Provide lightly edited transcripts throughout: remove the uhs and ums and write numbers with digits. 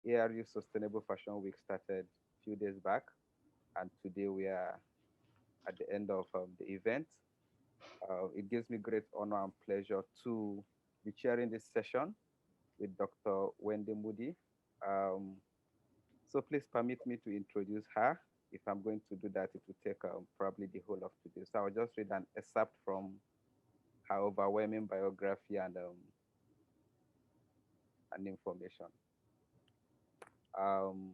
ARU Sustainable Fashion Week started a few days back, and today we are at the end of the event. It gives me great honor and pleasure to be chairing this session with Dr. Wendy Moody. Um, so please permit me to introduce her. If I'm going to do that, it will take probably the whole of today. So I'll just read an excerpt from her overwhelming biography and information. Um,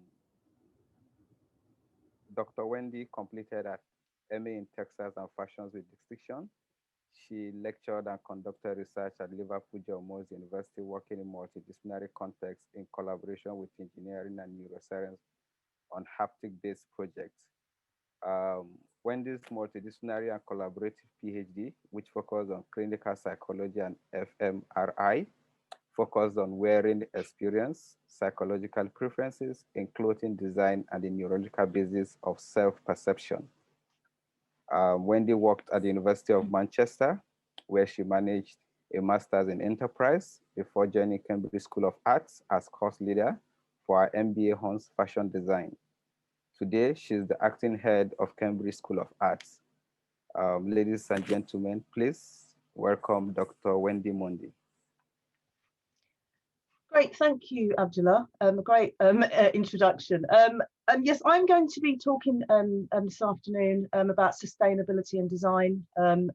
Dr. Wendy completed her MA in Textiles and Fashions with distinction. She lectured and conducted research at Liverpool John Moores University, working in multidisciplinary contexts in collaboration with engineering and neuroscience on haptic-based projects. Wendy's multidisciplinary and collaborative PhD, which focused on clinical psychology and fMRI, focused on wearing experience, psychological preferences in clothing design, and the neurological basis of self-perception. Wendy worked at the University of Manchester, where she managed a master's in enterprise before joining Cambridge School of Arts as course leader for her MBA Hons Fashion Design. Today, she's the acting head of Cambridge School of Arts. Ladies and gentlemen, please welcome Dr. Wendy Moody. Great, thank you, Abdullah. A great introduction. And yes, I'm going to be talking this afternoon about sustainability and design,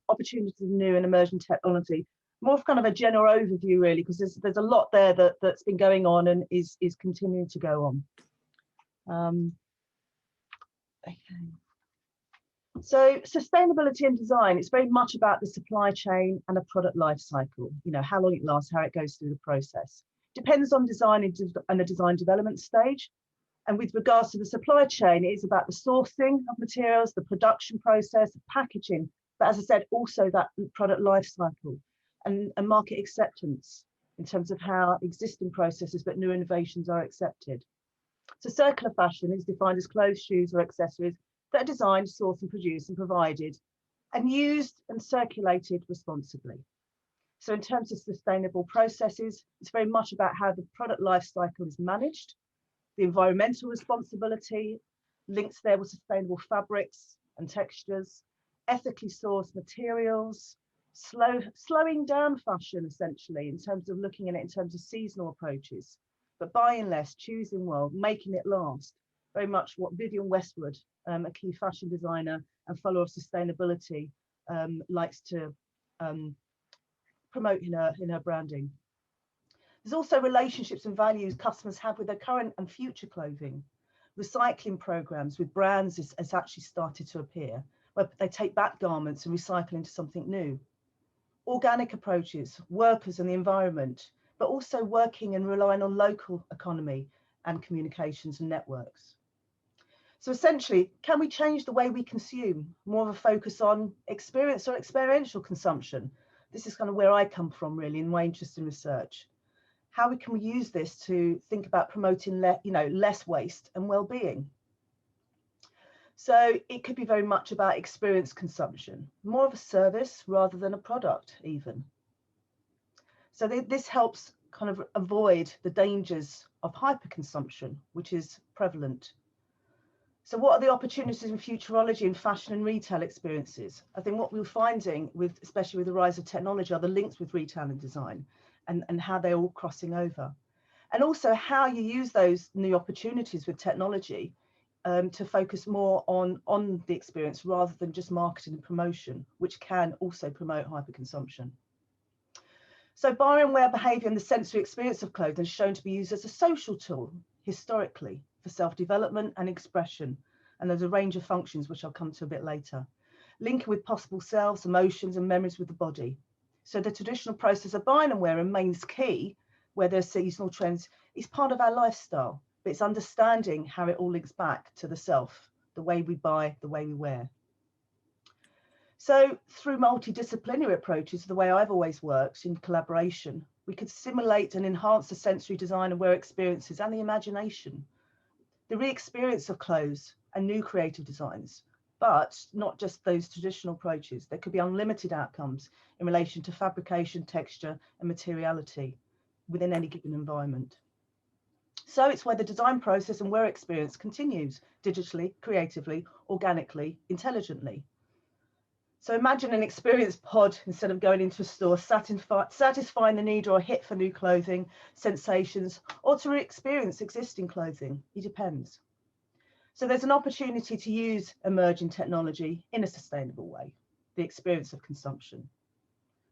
opportunities in new and emerging technology. More of kind of a general overview, really, because there's a lot there that's been going on and is continuing to go on. Okay. So sustainability and design, it's very much about the supply chain and a product life cycle. You know, how long it lasts, how it goes through the process. Depends on design and the design development stage. And with regards to the supply chain, it is about the sourcing of materials, the production process, the packaging, but as I said, also that product life cycle and market acceptance in terms of how existing processes but new innovations are accepted. So circular fashion is defined as clothes, shoes or accessories that are designed, sourced and produced and provided and used and circulated responsibly. So in terms of sustainable processes, it's very much about how the product life cycle is managed, the environmental responsibility, links there with sustainable fabrics and textures, ethically sourced materials, slowing down fashion essentially in terms of looking at it in terms of seasonal approaches, but buying less, choosing well, making it last. Very much what Vivienne Westwood, a key fashion designer and follower of sustainability, likes to promote in her branding. There's also relationships and values customers have with their current and future clothing. Recycling programs with brands has actually started to appear, where they take back garments and recycle into something new. Organic approaches, workers and the environment, but also working and relying on local economy and communications and networks. So essentially, can we change the way we consume? More of a focus on experience or experiential consumption. This is kind of where I come from, really, in my interest in research. How can we use this to think about promoting less waste and well-being? So it could be very much about experience consumption, more of a service rather than a product even. So this helps kind of avoid the dangers of hyperconsumption, which is prevalent. So what are the opportunities in futurology and fashion and retail experiences? I think what we're finding, especially with the rise of technology, are the links with retail and design and how they're all crossing over. And also how you use those new opportunities with technology to focus more on the experience rather than just marketing and promotion, which can also promote hyperconsumption. So buyer and wear behaviour and the sensory experience of clothing is shown to be used as a social tool historically for self-development and expression. And there's a range of functions, which I'll come to a bit later, linking with possible selves, emotions and memories with the body. So the traditional process of buying and wear remains key, where there's seasonal trends, is part of our lifestyle, but it's understanding how it all links back to the self, the way we buy, the way we wear. So through multidisciplinary approaches, the way I've always worked in collaboration, we could simulate and enhance the sensory design and wear experiences and the imagination, the re-experience of clothes and new creative designs, but not just those traditional approaches. There could be unlimited outcomes in relation to fabrication, texture and materiality within any given environment. So it's where the design process and wear experience continues digitally, creatively, organically, intelligently. So imagine an experience pod instead of going into a store, satisfying the need or a hit for new clothing, sensations, or to experience existing clothing. It depends. So there's an opportunity to use emerging technology in a sustainable way, the experience of consumption,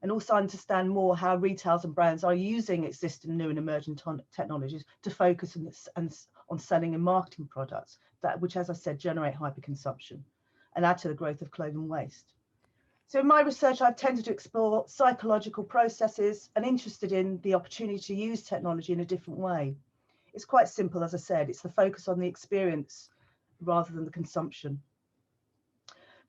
and also understand more how retailers and brands are using existing new and emerging technologies to focus on selling and marketing products which, as I said, generate hyperconsumption and add to the growth of clothing waste. So in my research, I've tended to explore psychological processes and interested in the opportunity to use technology in a different way. It's quite simple, as I said, it's the focus on the experience rather than the consumption.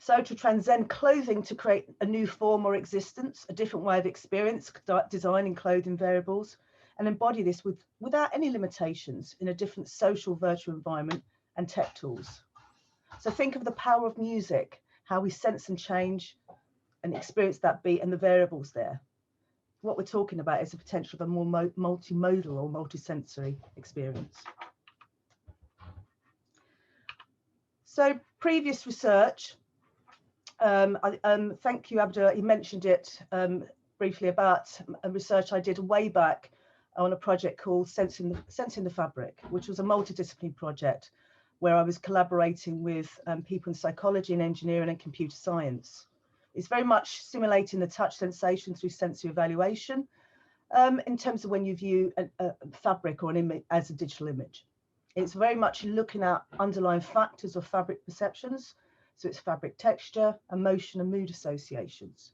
So to transcend clothing to create a new form or existence, a different way of experience, designing clothing variables, and embody this without any limitations in a different social virtual environment and tech tools. So think of the power of music, how we sense and change and experience that beat and the variables there. What we're talking about is the potential of a more multimodal or multisensory experience. So previous research, thank you, Abdul, you mentioned it briefly about a research I did way back on a project called Sensing the Fabric, which was a multidisciplinary project where I was collaborating with people in psychology and engineering and computer science. It's very much simulating the touch sensation through sensory evaluation in terms of when you view a fabric or an image as a digital image. It's very much looking at underlying factors of fabric perceptions. So it's fabric texture, emotion and mood associations.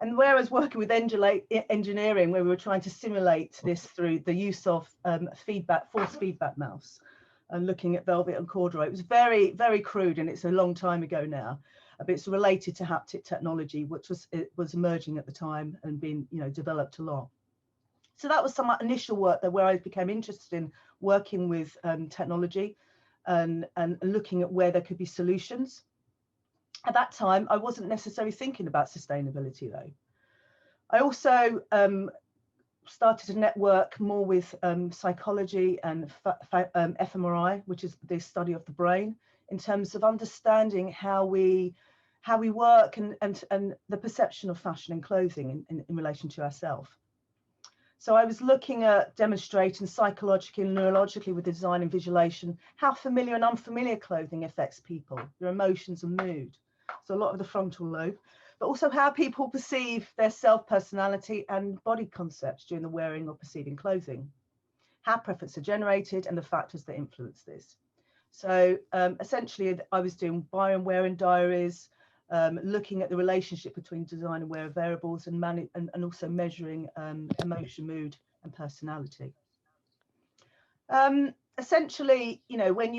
And whereas working with engineering, where we were trying to simulate this through the use of force feedback mouse and looking at velvet and corduroy, it was very, very crude and it's a long time ago now. But it's related to haptic technology, which was emerging at the time and being developed a lot. So that was some initial work where I became interested in working with technology and looking at where there could be solutions. At that time, I wasn't necessarily thinking about sustainability though. I also started to network more with psychology and fMRI, which is the study of the brain, in terms of understanding how we work and the perception of fashion and clothing in relation to ourselves. So I was looking at demonstrating psychologically and neurologically with design and visualization how familiar and unfamiliar clothing affects people, their emotions and mood. So a lot of the frontal lobe, but also how people perceive their self-personality and body concepts during the wearing or perceiving clothing, how preferences are generated and the factors that influence this. So essentially I was doing buy and wearing diaries, looking at the relationship between design and wear variables and also measuring emotion, mood and personality. Essentially, when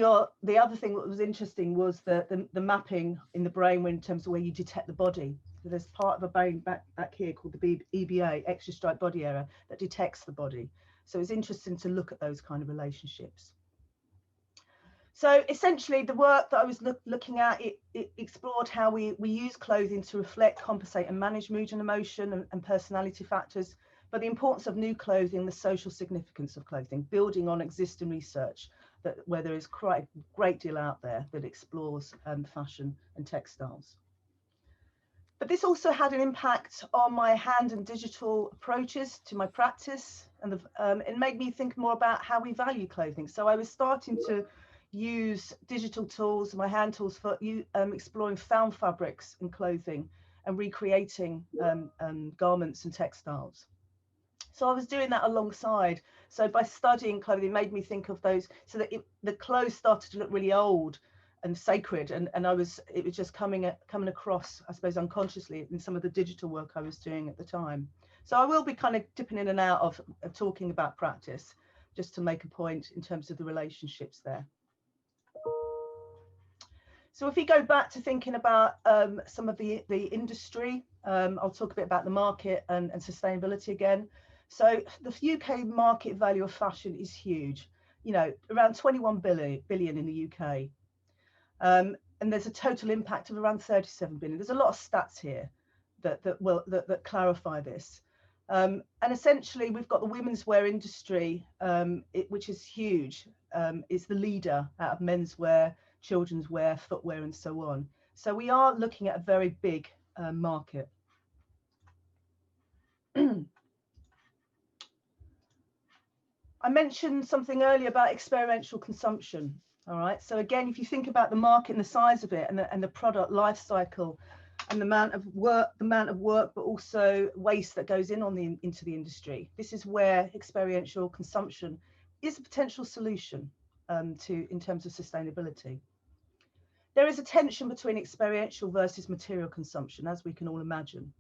the other thing that was interesting was the mapping in the brain in terms of where you detect the body. So there's part of a brain back here called the EBA, extra striate body area, that detects the body. So it's interesting to look at those kind of relationships. So essentially the work that I was looking at, it explored how we use clothing to reflect, compensate and manage mood and emotion and personality factors, but the importance of new clothing, the social significance of clothing, building on existing research where there is quite a great deal out there that explores fashion and textiles. But this also had an impact on my hand and digital approaches to my practice, and it made me think more about how we value clothing. So I was starting to use digital tools, my hand tools, for exploring found fabrics and clothing and recreating garments and textiles. So I was doing that alongside. So by studying clothing, it made me think of those, so that the clothes started to look really old and sacred, and it was just coming across, I suppose, unconsciously in some of the digital work I was doing at the time. So I will be kind of dipping in and out of talking about practice, just to make a point in terms of the relationships there. So if we go back to thinking about some of the industry, I'll talk a bit about the market and sustainability again. So the UK market value of fashion is huge, around 21 billion in the UK. And there's a total impact of around 37 billion. There's a lot of stats here that clarify this. And essentially, we've got the women's wear industry, which is huge. It's the leader out of menswear, children's wear, footwear, and so on. So we are looking at a very big market. I mentioned something earlier about experiential consumption. All right. So again, if you think about the market and the size of it, and the product life cycle, and the amount of work, but also waste that goes into the industry, this is where experiential consumption is a potential solution in terms of sustainability. There is a tension between experiential versus material consumption, as we can all imagine.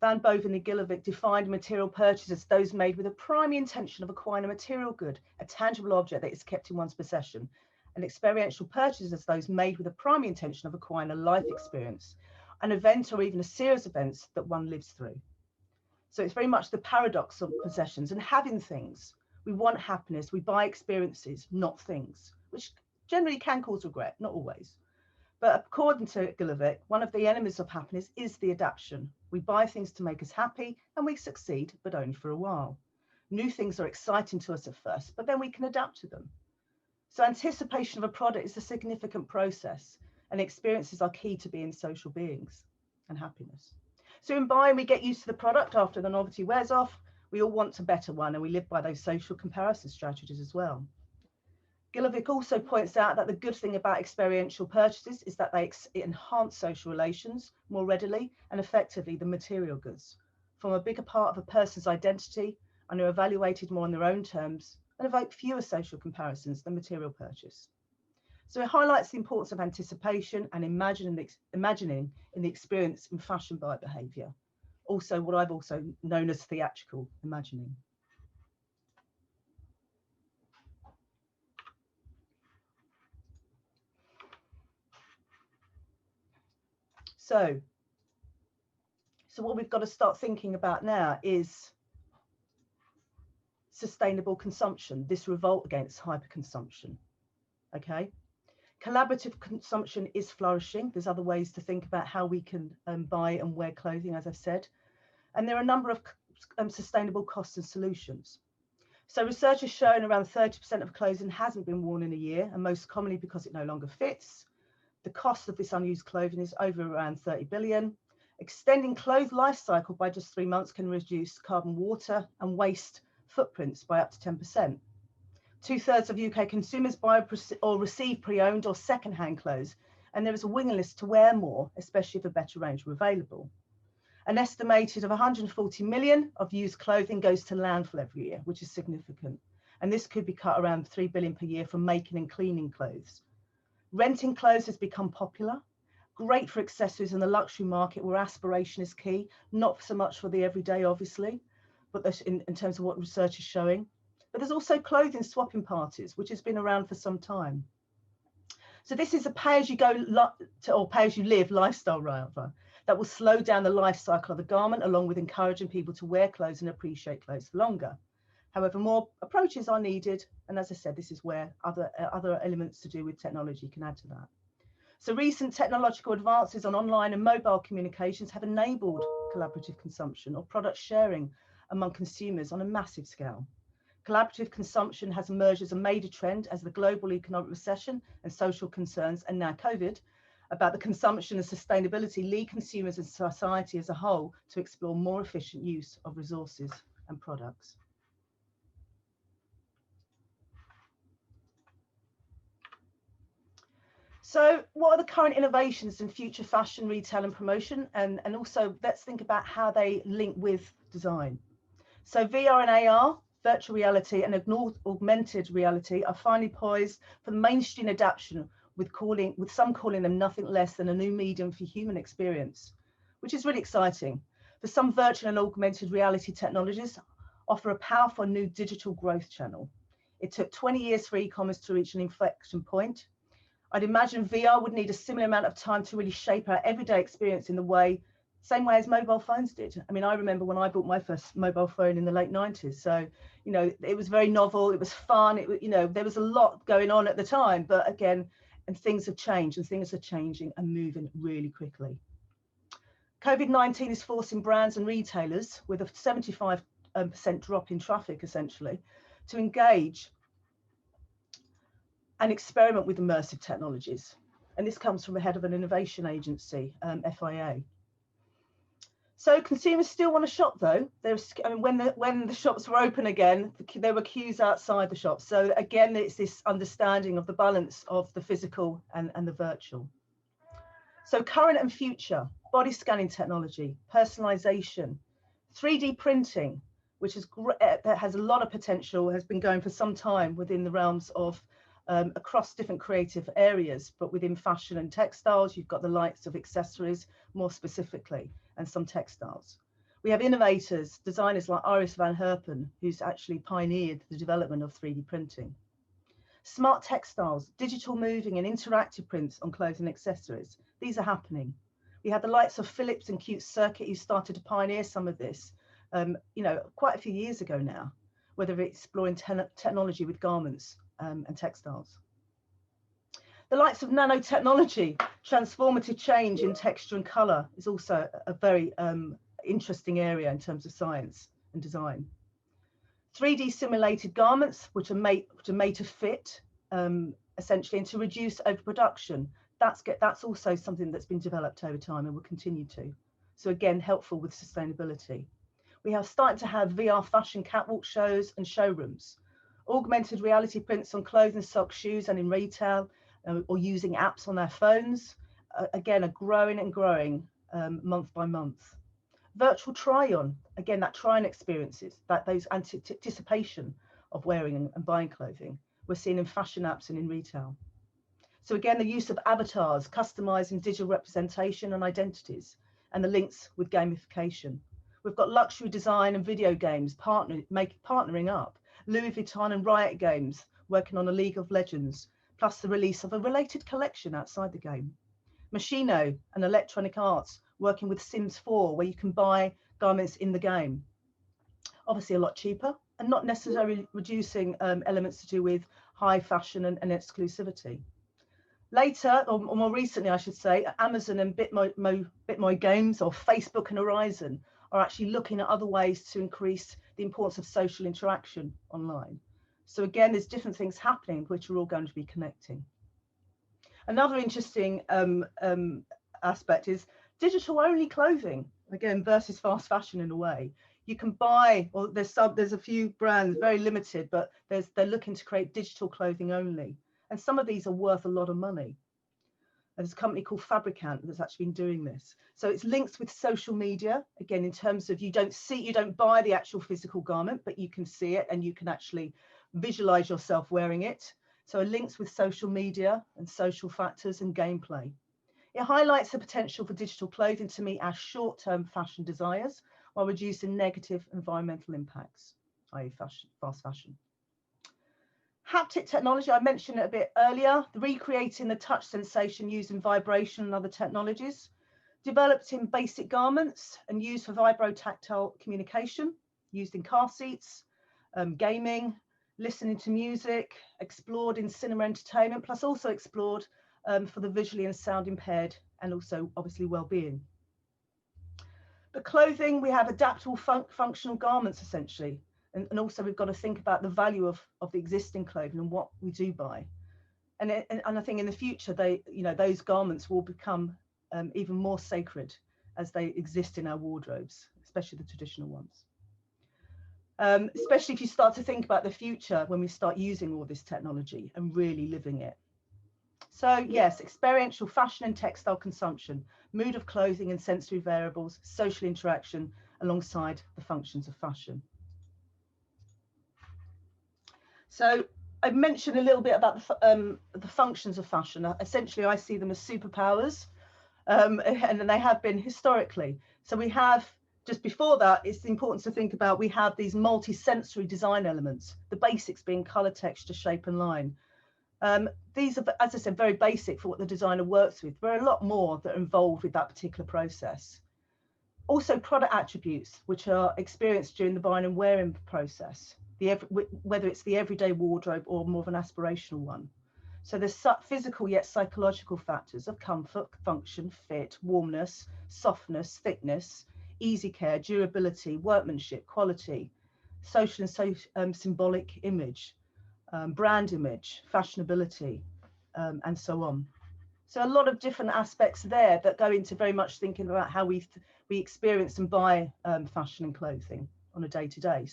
Van Boven and Gillovic defined material purchases as those made with a primary intention of acquiring a material good, a tangible object that is kept in one's possession, and experiential purchases as those made with a primary intention of acquiring a life experience, an event or even a series of events that one lives through. So it's very much the paradox of possessions and having things. We want happiness, we buy experiences, not things, which generally can cause regret, not always. But according to Gillovic, one of the enemies of happiness is the adaptation. We buy things to make us happy and we succeed, but only for a while. New things are exciting to us at first, but then we can adapt to them. So anticipation of a product is a significant process, and experiences are key to being social beings and happiness. So in buying, we get used to the product after the novelty wears off. We all want a better one, and we live by those social comparison strategies as well. Gillovic also points out that the good thing about experiential purchases is that they enhance social relations more readily and effectively than material goods, form a bigger part of a person's identity, and are evaluated more on their own terms and evoke fewer social comparisons than material purchase. So it highlights the importance of anticipation and imagining in the experience in fashion buyer behaviour. Also, what I've also known as theatrical imagining. So what we've got to start thinking about now is sustainable consumption, this revolt against hyperconsumption. Okay. Collaborative consumption is flourishing. There's other ways to think about how we can buy and wear clothing, as I've said. And there are a number of sustainable costs and solutions. So research has shown around 30% of clothing hasn't been worn in a year, and most commonly because it no longer fits. The cost of this unused clothing is over around 30 billion. Extending clothes life cycle by just 3 months can reduce carbon, water and waste footprints by up to 10%. 2/3 of UK consumers buy or receive pre-owned or second-hand clothes, and there is a willingness to wear more, especially if a better range were available. An estimated of 140 million of used clothing goes to landfill every year, which is significant. And this could be cut around 3 billion per year from making and cleaning clothes. Renting clothes has become popular, great for accessories in the luxury market where aspiration is key, not so much for the everyday, obviously, but in terms of what research is showing. But there's also clothing swapping parties, which has been around for some time. So this is a pay-as-you-go or pay-as-you-live lifestyle, rather, that will slow down the life cycle of the garment, along with encouraging people to wear clothes and appreciate clothes for longer. However, more approaches are needed. And as I said, this is where other elements to do with technology can add to that. So recent technological advances on online and mobile communications have enabled collaborative consumption or product sharing among consumers on a massive scale. Collaborative consumption has emerged as a major trend as the global economic recession and social concerns, and now COVID, about the consumption and sustainability lead consumers and society as a whole to explore more efficient use of resources and products. So what are the current innovations in future fashion, retail and promotion? And also let's think about how they link with design. So VR and AR, virtual reality and augmented reality are finally poised for the mainstream adaptation, with some calling them nothing less than a new medium for human experience, which is really exciting. For some, virtual and augmented reality technologies offer a powerful new digital growth channel. It took 20 years for e-commerce to reach an inflection point. I'd imagine VR would need a similar amount of time to really shape our everyday experience in the same way as mobile phones did. I mean, I remember when I bought my first mobile phone in the late 90s. So, you know, it was very novel, it was fun, there was a lot going on at the time, but again, and things have changed and things are changing and moving really quickly. COVID-19 is forcing brands and retailers, with a 75% drop in traffic essentially, to engage and experiment with immersive technologies. And this comes from the head of an innovation agency, FIA. So consumers still want to shop though. When the shops were open again, there were queues outside the shops. So again, it's this understanding of the balance of the physical and the virtual. So current and future, body scanning technology, personalization, 3D printing, which that has a lot of potential, has been going for some time within the realms of across different creative areas, but within fashion and textiles, you've got the likes of accessories more specifically, and some textiles. We have innovators, designers like Iris van Herpen, who's actually pioneered the development of 3D printing. Smart textiles, digital moving and interactive prints on clothing and accessories. These are happening. We had the likes of Philips and Cute Circuit who started to pioneer some of this, quite a few years ago now, whether it's exploring technology with garments and textiles. The likes of nanotechnology, transformative change in texture and colour, is also a very interesting area in terms of science and design. 3D simulated garments, which are made to fit, essentially, and to reduce overproduction. That's also something that's been developed over time and will continue to. So again, helpful with sustainability. We are starting to have VR fashion catwalk shows and showrooms, augmented reality prints on clothing, socks, shoes, and in retail, or using apps on their phones, again, are growing and growing month by month. Virtual try-on, again, that try-on experiences, those anticipation of wearing and buying clothing, we're seeing in fashion apps and in retail. So again, the use of avatars, customizing digital representation and identities, and the links with gamification. We've got luxury design and video games partnering up, Louis Vuitton and Riot Games working on a League of Legends, plus the release of a related collection outside the game. Machino and Electronic Arts working with Sims 4, where you can buy garments in the game. Obviously a lot cheaper and not necessarily reducing elements to do with high fashion and exclusivity. Later, or more recently, I should say, Amazon and Bitmoy Games, or Facebook and Horizon, are actually looking at other ways to increase the importance of social interaction online. So again, there's different things happening which are all going to be connecting. Another interesting aspect is digital-only clothing, again, versus fast fashion in a way. You can buy, or there's a few brands, very limited, but they're looking to create digital clothing only. And some of these are worth a lot of money. There's a company called Fabricant that's actually been doing this. So it's links with social media, again, in terms of you don't buy the actual physical garment, but you can see it and you can actually visualize yourself wearing it. So it links with social media and social factors and gameplay. It highlights the potential for digital clothing to meet our short-term fashion desires while reducing negative environmental impacts, i.e. fast fashion. Haptic technology, I mentioned it a bit earlier, recreating the touch sensation using vibration and other technologies, developed in basic garments and used for vibro-tactile communication, used in car seats, gaming, listening to music, explored in cinema entertainment, plus also explored for the visually and sound impaired, and also obviously well-being. The clothing, we have adaptable functional garments essentially. And also we've got to think about the value of the existing clothing and what we do buy. And I think in the future, those garments will become even more sacred as they exist in our wardrobes, especially the traditional ones. Especially if you start to think about the future when we start using all this technology and really living it. So yes, experiential fashion and textile consumption, mood of clothing and sensory variables, social interaction alongside the functions of fashion. So I mentioned a little bit about the functions of fashion. Essentially, I see them as superpowers, and they have been historically. So we have, just before that, it's important to think about, we have these multi-sensory design elements, the basics being colour, texture, shape and line. These are, as I said, very basic for what the designer works with. There are a lot more that are involved with that particular process. Also product attributes, which are experienced during the buying and wearing process, whether it's the everyday wardrobe or more of an aspirational one. So there's physical yet psychological factors of comfort, function, fit, warmness, softness, thickness, easy care, durability, workmanship, quality, social and symbolic image, brand image, fashionability, and so on. So a lot of different aspects there that go into very much thinking about how we experience and buy fashion and clothing on a day-to-day.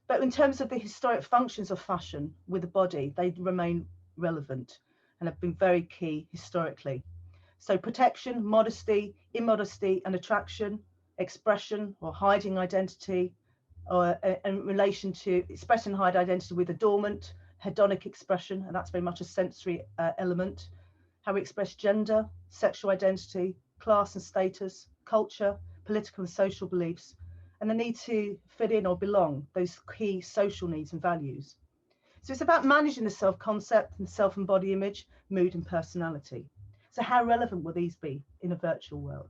But in terms of the historic functions of fashion with the body, they remain relevant and have been very key historically. So protection, modesty, immodesty and attraction, expression or hiding identity, or in relation to expressing hide identity with adornment, hedonic expression, and that's very much a sensory element, how we express gender, sexual identity, class and status, culture, political and social beliefs, and the need to fit in or belong, those key social needs and values. So it's about managing the self-concept and self-embodied image, mood and personality. So how relevant will these be in a virtual world?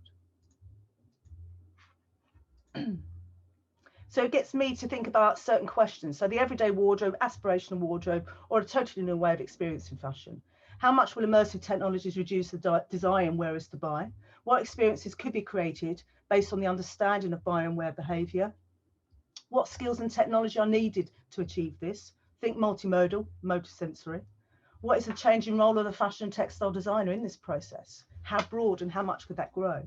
So it gets me to think about certain questions. So the everyday wardrobe, aspirational wardrobe, or a totally new way of experiencing fashion. How much will immersive technologies reduce the desire and wearers to buy? What experiences could be created based on the understanding of buyer and wear behaviour? What skills and technology are needed to achieve this? Think multimodal, multisensory. What is the changing role of the fashion and textile designer in this process? How broad and how much could that grow?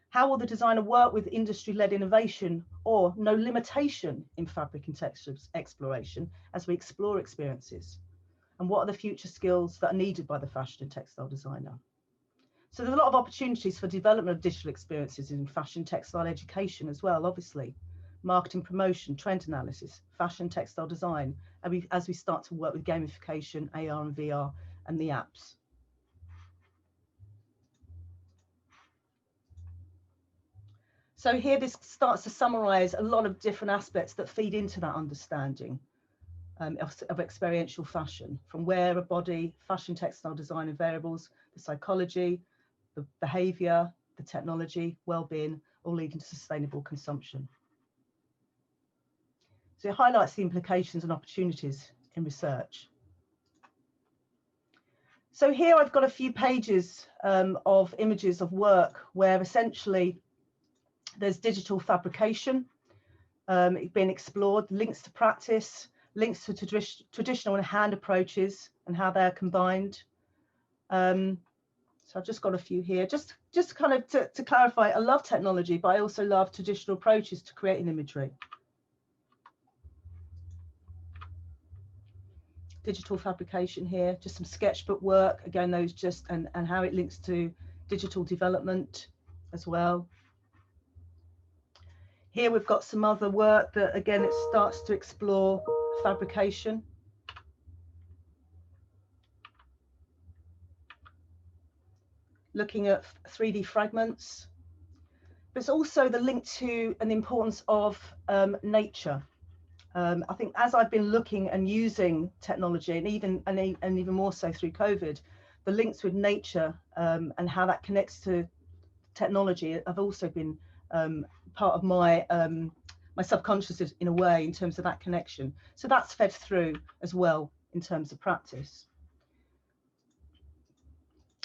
How will the designer work with industry-led innovation or no limitation in fabric and textile exploration as we explore experiences? And what are the future skills that are needed by the fashion and textile designer? So there's a lot of opportunities for development of digital experiences in fashion textile education as well, obviously. Marketing promotion, trend analysis, fashion textile design, and as we start to work with gamification, AR and VR and the apps. So here this starts to summarize a lot of different aspects that feed into that understanding of experiential fashion, from wearer, body, fashion, textile design and variables, the psychology, the behavior, the technology, well-being, all leading to sustainable consumption. So it highlights the implications and opportunities in research. So here I've got a few pages of images of work where essentially there's digital fabrication being explored, links to practice, links to traditional and hand approaches and how they're combined. So I've just got a few here, just kind of to clarify, I love technology, but I also love traditional approaches to creating imagery. Digital fabrication here, just some sketchbook work, again, those just, and how it links to digital development as well. Here we've got some other work that, again, it starts to explore fabrication. Looking at 3D fragments. But it's also the link to an importance of nature. I think as I've been looking and using technology, and even more so through COVID, the links with nature and how that connects to technology have also been part of my my subconscious in a way, in terms of that connection. So that's fed through as well in terms of practice.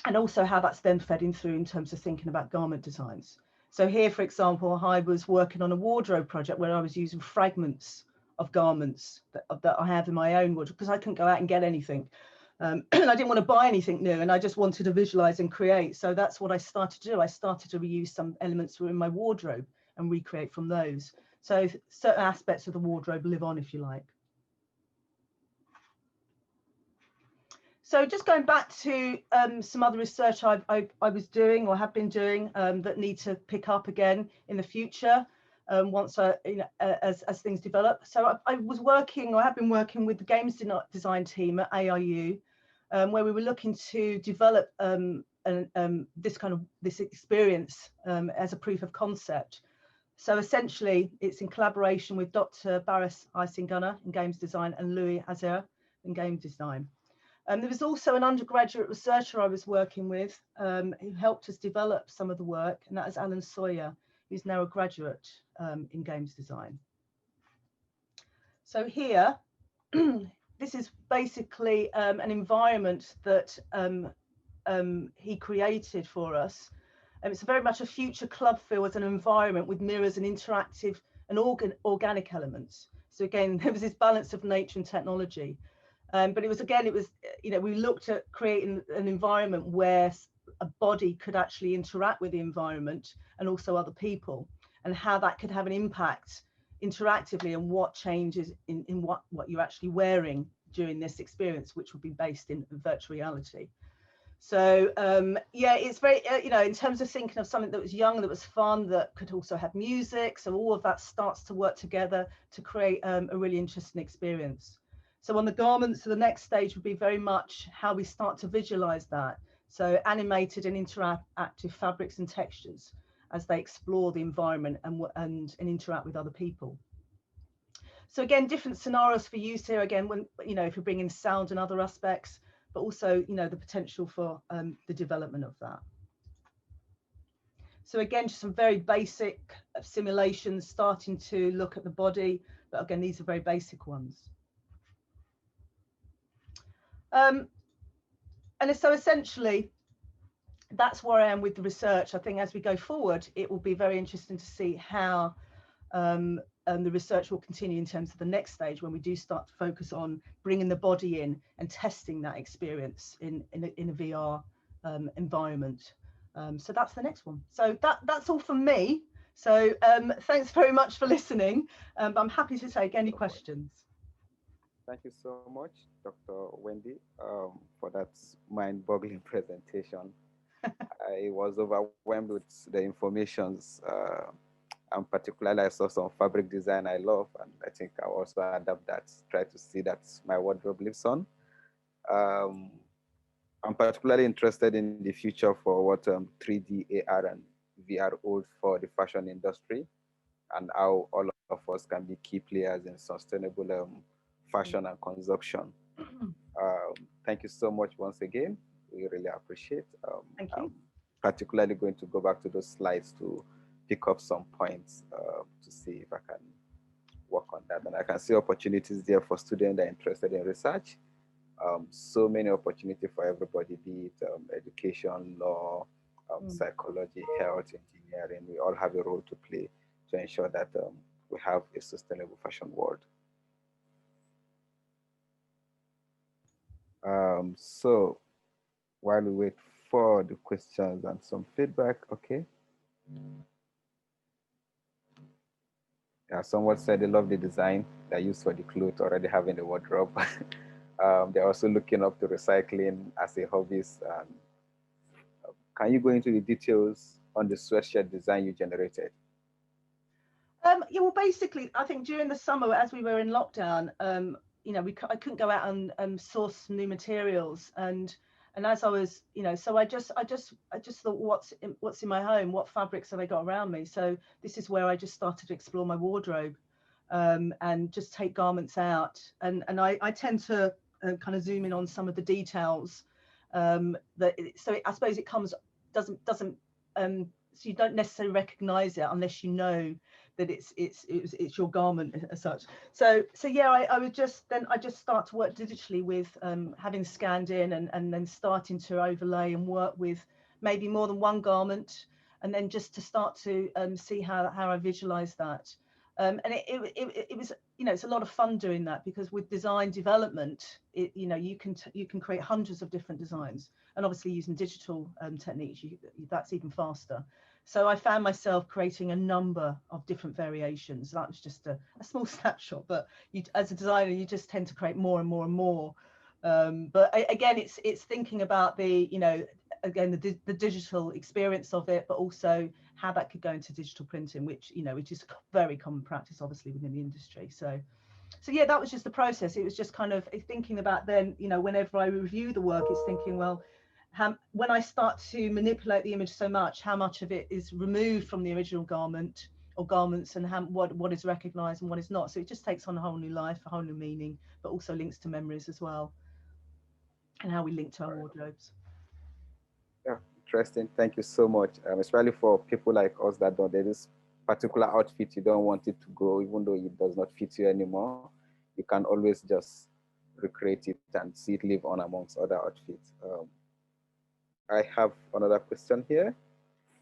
And also how that's then fed in through in terms of thinking about garment designs. So here, for example, I was working on a wardrobe project where I was using fragments of garments that I have in my own wardrobe, because I couldn't go out and get anything. And I didn't want to buy anything new, and I just wanted to visualize and create. So that's what I started to do. I started to reuse some elements that were in my wardrobe and recreate from those. So certain aspects of the wardrobe live on, if you like. So just going back to some other research I was doing or have been doing that need to pick up again in the future once as things develop. So I was working, or have been working with the games design team at AIU, where we were looking to develop this experience as a proof of concept. So essentially, it's in collaboration with Dr Baris Isingunner in games design and Louis Azer in game design. There was also an undergraduate researcher I was working with who helped us develop some of the work, and that is Alan Sawyer, who's now a graduate in games design. So here, this is basically an environment that he created for us. It's very much a future club feel as an environment with mirrors and interactive and organic elements. So again, there was this balance of nature and technology. But it was, we looked at creating an environment where a body could actually interact with the environment and also other people, and how that could have an impact interactively and what changes in what you're actually wearing during this experience, which would be based in virtual reality. So yeah, it's very, in terms of thinking of something that was young, that was fun, that could also have music. So all of that starts to work together to create a really interesting experience. So on the garments, so the next stage would be very much how we start to visualize that. So animated and interactive fabrics and textures as they explore the environment and interact with other people. So again, different scenarios for use here. Again, when, if you're bringing sound and other aspects, but also, the potential for the development of that. So again, just some very basic simulations starting to look at the body, but again, these are very basic ones. And so essentially, that's where I am with the research. I think as we go forward, it will be very interesting to see how the research will continue in terms of the next stage, when we do start to focus on bringing the body in and testing that experience in a VR environment. So that's the next one. So that's all from me. So thanks very much for listening. I'm happy to take any questions. Thank you so much, Dr. Wendy, for that mind-boggling presentation. I was overwhelmed with the informations, and particularly I saw some fabric design I love, and I think I'll also adapt that, try to see that my wardrobe lives on. I'm particularly interested in the future for what 3D, AR, and VR holds for the fashion industry, and how all of us can be key players in sustainable fashion and consumption. Thank you so much once again. We really appreciate. Thank you. I'm particularly going to go back to those slides to pick up some points to see if I can work on that. And I can see opportunities there for students that are interested in research. So many opportunities for everybody, be it education, law, psychology, health, engineering. We all have a role to play to ensure that we have a sustainable fashion world. So while we wait for the questions and some feedback, okay. Yeah, someone said they love the design they use for the clothes already having the wardrobe. They're also looking up to recycling as a hobby. Can you go into the details on the sweatshirt design you generated? Yeah, well, basically, I think during the summer, as we were in lockdown, I couldn't go out and source new materials, and as I was, so I just thought, what's in my home, what fabrics have I got around me? So this is where I just started to explore my wardrobe, and just take garments out, and I tend to kind of zoom in on some of the details, I suppose it doesn't so you don't necessarily recognize it unless you know that it's your garment as such. So yeah, I just start to work digitally with having scanned in and then starting to overlay and work with maybe more than one garment, and then just to start to see how I visualize that. And it was, it's a lot of fun doing that, because with design development, you can create hundreds of different designs, and obviously using digital techniques, that's even faster. So I found myself creating a number of different variations. That was just a small snapshot, but as a designer, you just tend to create more and more and more. But again, it's thinking about the digital experience of it, but also how that could go into digital printing, which is a very common practice, obviously, within the industry. So yeah, that was just the process. It was just kind of thinking about then, whenever I review the work, it's thinking, well, when I start to manipulate the image so much, how much of it is removed from the original garment or garments, and what is recognized and what is not. So it just takes on a whole new life, a whole new meaning, but also links to memories as well, and how we link to our wardrobes. Yeah, interesting. Thank you so much. Especially for people like us that there's this particular outfit you don't want it to go, even though it does not fit you anymore. You can always just recreate it and see it live on amongst other outfits. I have another question here.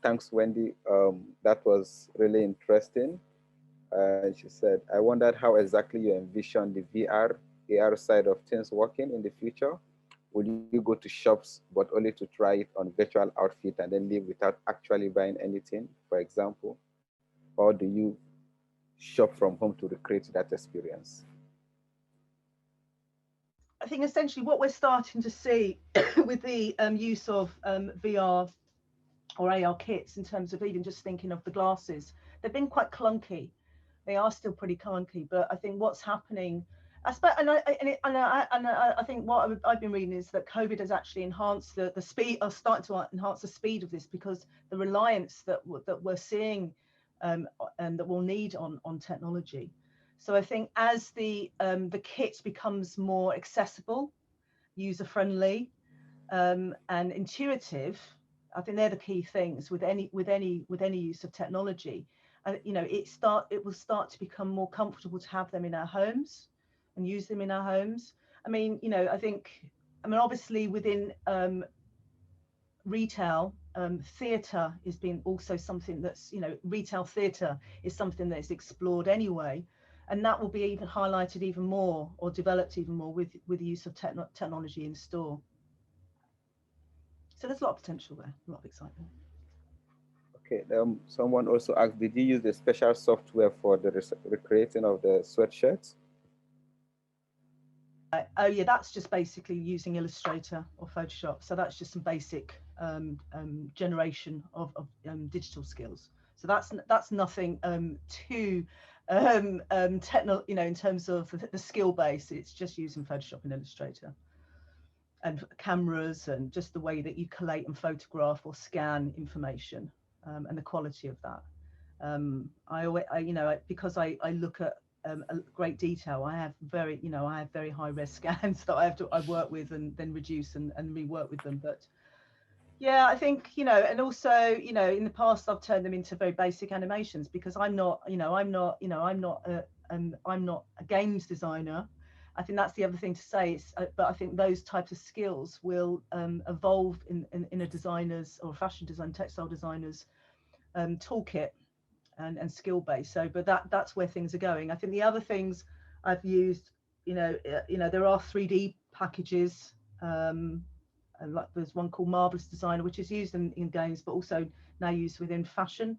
Thanks, Wendy. That was really interesting. She said, I wondered how exactly you envision the VR, AR side of things working in the future. Will you go to shops, but only to try it on virtual outfit and then leave without actually buying anything, for example? Or do you shop from home to recreate that experience? I think essentially what we're starting to see with the use of VR or AR kits, in terms of even just thinking of the glasses, they've been quite clunky. They are still pretty clunky, but I think what's happening, I think what I've been reading is that COVID has actually enhanced the speed, or started to enhance the speed of this, because the reliance that we're seeing and that we'll need on technology. So I think as the kit becomes more accessible, user-friendly, and intuitive, I think they're the key things with any use of technology. And it will start to become more comfortable to have them in our homes and use them in our homes. I mean, obviously within retail, theatre is being also something that's, retail theatre is something that's explored anyway, and that will be even highlighted even more, or developed even more, with the use of technology in store. So there's a lot of potential there, a lot of excitement. Okay, someone also asked, did you use the special software for the recreating of the sweatshirts? Oh yeah, that's just basically using Illustrator or Photoshop. So that's just some basic generation of digital skills. So that's nothing too technical, in terms of the skill base. It's just using Photoshop and Illustrator, and cameras, and just the way that you collate and photograph or scan information, and the quality of that. Because I look at a great detail, I have very high res scans that I work with and then reduce and rework with them. But yeah, I think, and also, in the past I've turned them into very basic animations, because I'm not a games designer. I think that's the other thing to say. But I think those types of skills will evolve in a designer's, or fashion design, textile designers toolkit and skill base. So, but that's where things are going. I think the other things I've used, there are 3D packages. And like there's one called Marvelous Designer, which is used in games, but also now used within fashion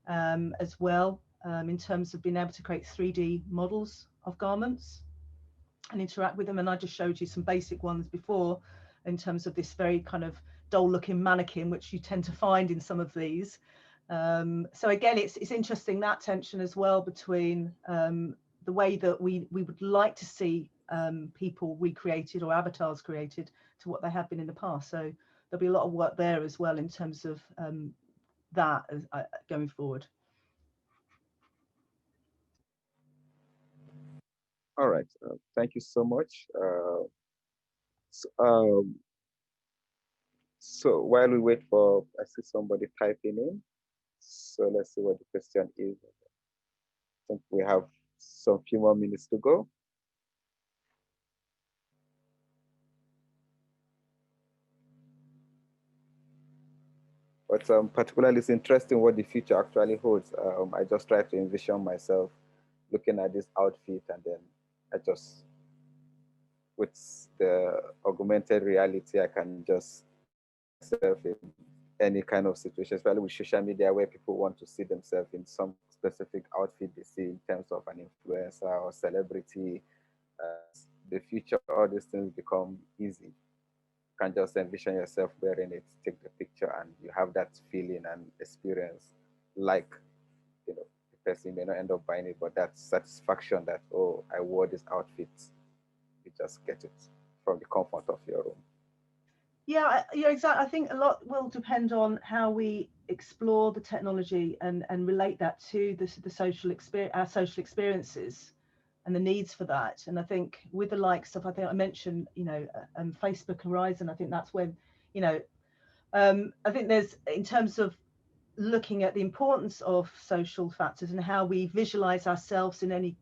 as well, in terms of being able to create 3D models of garments and interact with them. And I just showed you some basic ones before, in terms of this very kind of dull looking mannequin, which you tend to find in some of these. So again, it's interesting, that tension as well between the way that we would like to see people recreated, or avatars created, to what they have been in the past. So there'll be a lot of work there as well, in terms of that going forward. All right, thank you so much. So while we wait for, I see somebody typing in. So let's see what the question is. I think we have some few more minutes to go. But particularly, it's interesting what the future actually holds. I just try to envision myself looking at this outfit, and then I just, with the augmented reality, I can just myself in any kind of situation, especially with social media, where people want to see themselves in some specific outfit they see in terms of an influencer or celebrity. The future, all these things become easy. You can just envision yourself wearing it, take the picture, and you have that feeling and experience. Like, the person may not end up buying it, but that satisfaction that, oh, I wore this outfit. You just get it from the comfort of your room. Yeah, exactly. I think a lot will depend on how we explore the technology and relate that to the social experience, our social experiences, and the needs for that. And I think with the likes of, I think I mentioned, Facebook Horizon, I think that's when, I think there's, in terms of looking at the importance of social factors and how we visualize ourselves in any,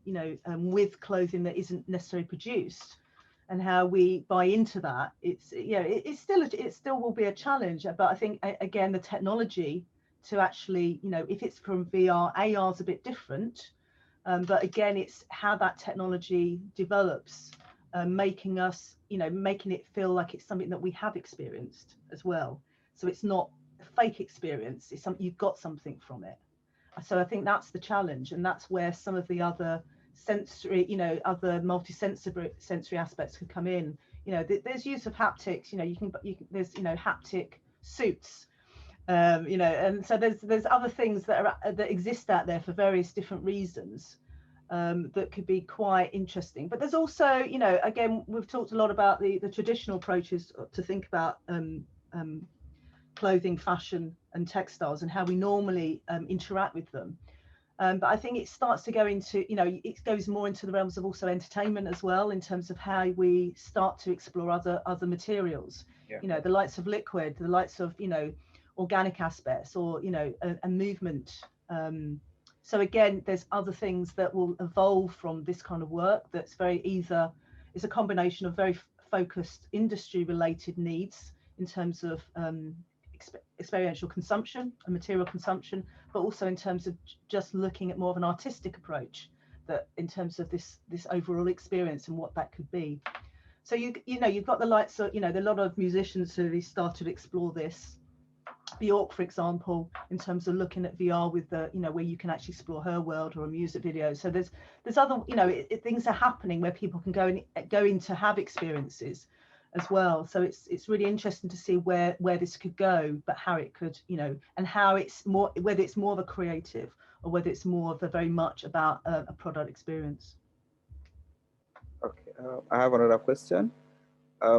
with clothing that isn't necessarily produced. and how we buy into that, it's, you know, it still will be a challenge. But I think again, the technology to actually, you know, if it's from VR, AR is a bit different, but again, it's how that technology develops, making us, you know, making it feel like it's something that we have experienced as well. So it's not a fake experience, it's something you've got something from it. So I think that's the challenge, and that's where some of the other sensory, you know, other multi-sensory aspects could come in. You know, there's use of haptics. You know, you can there's, you know, haptic suits, you know, and so there's other things that exist out there for various different reasons, that could be quite interesting. But there's also, you know, again, we've talked a lot about the traditional approaches to think about clothing, fashion and textiles, and how we normally interact with them. But I think it starts to go into, you know, it goes more into the realms of also entertainment as well, in terms of how we start to explore other materials. Yeah. You know, the likes of liquid, the likes of, you know, organic aspects, or, you know, a movement. So again, there's other things that will evolve from this kind of work that's very either is a combination of very focused industry related needs in terms of experiential consumption and material consumption, but also in terms of just looking at more of an artistic approach, that in terms of this overall experience and what that could be. So you know, you've got the likes of, you know, there are a lot of musicians who really started to explore this. Bjork, for example, in terms of looking at VR with the, you know, where you can actually explore her world, or a music video. So there's other, you know, things are happening where people can go in to have experiences as well. So it's really interesting to see where this could go, but how it could, you know, and how it's more, whether it's more of a creative or whether it's more of a very much about a product experience. Okay, I have another question.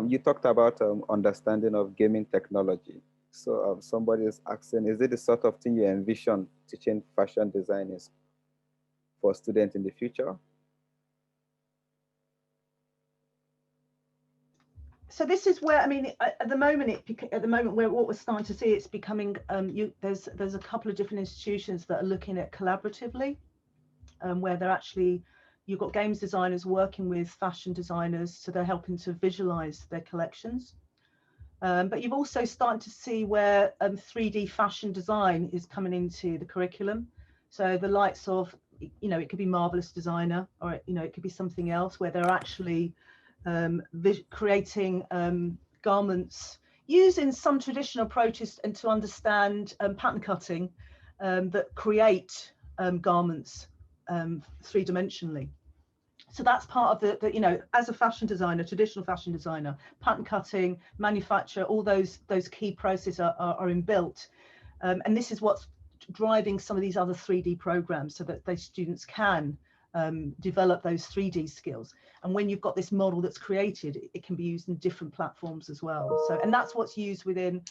You talked about understanding of gaming technology. So somebody is asking, is it the sort of thing you envision teaching fashion design is for students in the future? So this is where, I mean, at the moment where what we're starting to see, it's becoming there's a couple of different institutions that are looking at collaboratively, where they're actually, you've got games designers working with fashion designers, so they're helping to visualize their collections. But you've also started to see where 3D fashion design is coming into the curriculum. So the likes of, you know, it could be Marvelous Designer, or, you know, it could be something else where they're actually creating garments using some traditional approaches and to understand pattern cutting that create garments three-dimensionally. So that's part of the, you know, as a fashion designer, traditional fashion designer, pattern cutting, manufacture, all those key processes are inbuilt. And this is what's driving some of these other 3D programs, so that those students can develop those 3D skills. And when you've got this model that's created, it can be used in different platforms as well. So, and that's what's used within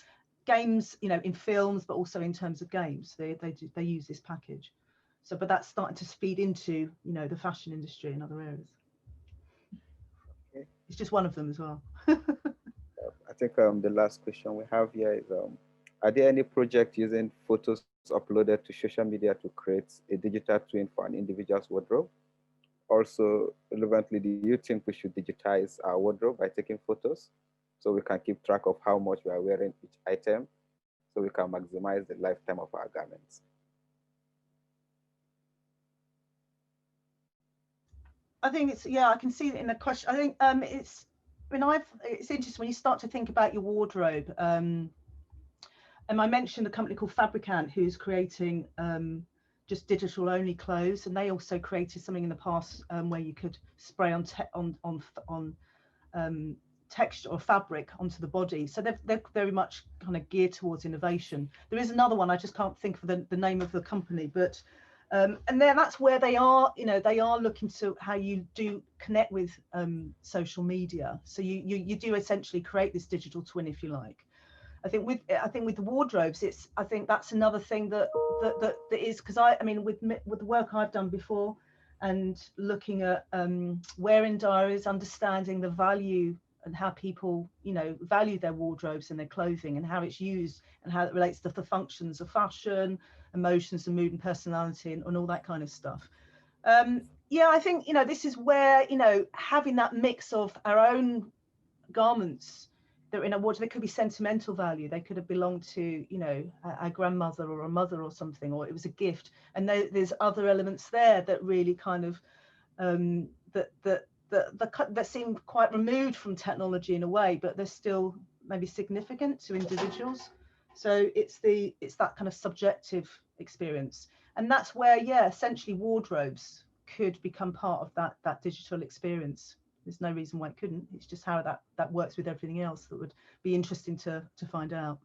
games, you know, in films, but also in terms of games, they use this package. So, but that's starting to feed into, you know, the fashion industry and other areas. Okay. It's just one of them as well. I think the last question we have here is, are there any projects using photos uploaded to social media to create a digital twin for an individual's wardrobe? Also, relevantly, do you think we should digitize our wardrobe by taking photos so we can keep track of how much we are wearing each item, so we can maximize the lifetime of our garments? I think it's, yeah, I can see it in the question. I think it's interesting when you start to think about your wardrobe. And I mentioned a company called Fabricant, who's creating just digital only clothes, and they also created something in the past where you could spray on texture or fabric onto the body. So they're very much kind of geared towards innovation. There is another one, I just can't think of the name of the company, but and then that's where they are, you know, they are looking to how you do connect with social media. So you do essentially create this digital twin, if you like. I think with the wardrobes, I think that's another thing that is, because I mean with the work I've done before, and looking at wearing diaries, understanding the value and how people, you know, value their wardrobes and their clothing, and how it's used and how it relates to the functions of fashion, emotions and mood and personality, and all that kind of stuff. Yeah, I think, this is where, having that mix of our own garments that are in a wardrobe, they could be sentimental value. They could have belonged to, a grandmother or a mother or something, or it was a gift. And there's other elements there that really kind of, that seem quite removed from technology in a way, but they're still maybe significant to individuals. So it's that kind of subjective experience, and that's where, yeah, essentially wardrobes could become part of that digital experience. There's no reason why it couldn't. It's just how that works with everything else that would be interesting to find out.